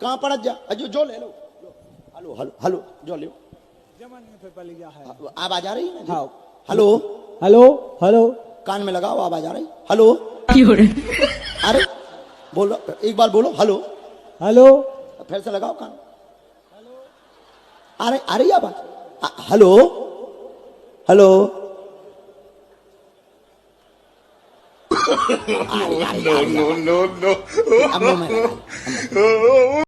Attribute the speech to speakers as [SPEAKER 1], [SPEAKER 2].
[SPEAKER 1] कहाँ पड़ जा अजो जो ले लो हेलो हेलो हेलो जो ले आवाज आ रही है ना हेलो
[SPEAKER 2] हेलो हेलो
[SPEAKER 1] कान में लगाओ आवाज आ रही हेलो अरे बोलो एक बार बोलो हेलो
[SPEAKER 2] हेलो
[SPEAKER 1] फिर से लगाओ कान अरे अरे आवाज hello hello
[SPEAKER 3] no, no, no, no.
[SPEAKER 1] अब मुंह में लगा